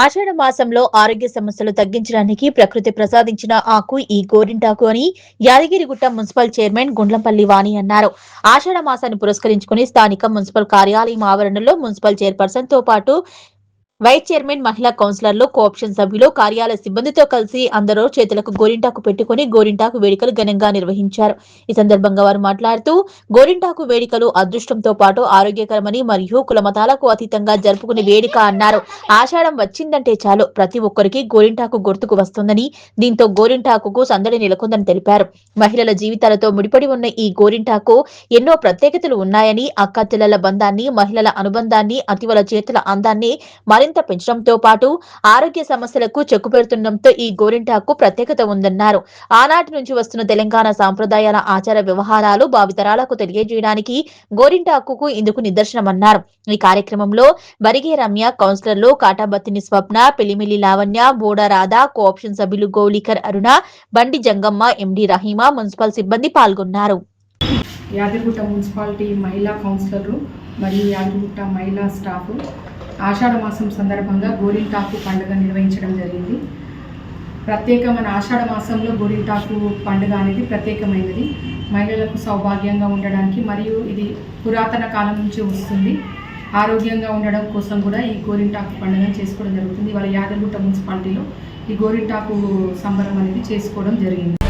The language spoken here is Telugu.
ఆషాఢ మాసంలో ఆరోగ్య సమస్యలు తగ్గించడానికి ప్రకృతి ప్రసాదించిన ఆకు ఈ గోరింటాకు అని యాదగిరిగుట్ట మున్సిపల్ చైర్మన్ గుండ్లంపల్లి వాణి అన్నారు. ఆషాఢ మాసాన్ని పురస్కరించుకుని స్థానిక మున్సిపల్ కార్యాలయం ఆవరణలో మున్సిపల్ చైర్పర్సన్ తో పాటు వైస్ చైర్మన్, మహిళా కౌన్సిలర్లు, కోఆప్షన్ సభ్యులు, కార్యాలయ సిబ్బందితో కలిసి అందరూ చేతులకు గోరింటాకు పెట్టుకుని గోరింటాకు వేడుకలు ఘనంగా నిర్వహించారు. ఈ సందర్భంగా వారు మాట్లాడుతూ గోరింటాకు వేడుకలు అదృష్టంతో పాటు ఆరోగ్యకరమని మరియు కులమతాలకు అతీతంగా జరుపుకునే వేడుక అన్నారు. ఆషాఢం వచ్చిందంటే చాలు ప్రతి ఒక్కరికి గోరింటాకు గుర్తుకు వస్తుందని, దీంతో గోరింటాకుకు సందడి నెలకొందని తెలిపారు. మహిళల జీవితాలతో ముడిపడి ఉన్న ఈ గోరింటాకు ఎన్నో ప్రత్యేకతలు ఉన్నాయని, అక్కాచెల్లెల బంధాన్ని, మహిళల అనుబంధాన్ని, అతివల చేతుల అందాన్ని మరింత పెంచడంతో పాటు ఆరోగ్య సమస్యలకు చెక్కు పెడుతుండటంతో ఈ గోరింటాకు ప్రత్యేకత ఉందన్నారు. ఆనాటి నుంచి వస్తున్న తెలంగాణ సాంప్రదాయాల ఆచార వ్యవహారాలు భావితరాలకు తెలియజేయడానికి గోరింటాకుకు ఇందుకు నిదర్శనమన్నారు. ఈ కార్యక్రమంలో బరిగే రమ్య, కౌన్సిలర్లు కాటాబత్తిని స్వప్న, పెళ్లిమిల్లి లావణ్య, బోడ రాధ, కోఆప్షన్ సభ్యులు గౌలికర్ అరుణ, బండి జంగమ్మ, ఎండి రహీమా, మున్సిపల్ సిబ్బంది పాల్గొన్నారు. యాదగిరిగుట్ట మున్సిపాలిటీ మహిళా కౌన్సిలర్లు మరియు యాదగిరిగుట్ట మహిళా స్టాఫ్ ఆషాఢ మాసం సందర్భంగా గోరింటాకు పండుగ నిర్వహించడం జరిగింది. ప్రత్యేకమైన ఆషాఢ మాసంలో గోరింటాకు పండుగ అనేది ప్రత్యేకమైనది. మహిళలకు సౌభాగ్యంగా ఉండడానికి మరియు ఇది పురాతన కాలం నుంచి వస్తుంది. ఆరోగ్యంగా ఉండడం కోసం కూడా ఈ గోరింటాకు పండుగను చేసుకోవడం జరుగుతుంది. వాళ్ళ యాదగిరిగుట్ట మున్సిపాలిటీలో ఈ గోరింటాకు సంబరం అనేది చేసుకోవడం జరిగింది.